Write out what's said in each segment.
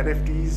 NFTs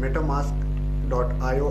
metamask.io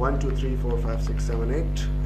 1 2 3 4 5 6 7 8،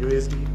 USD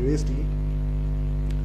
USD,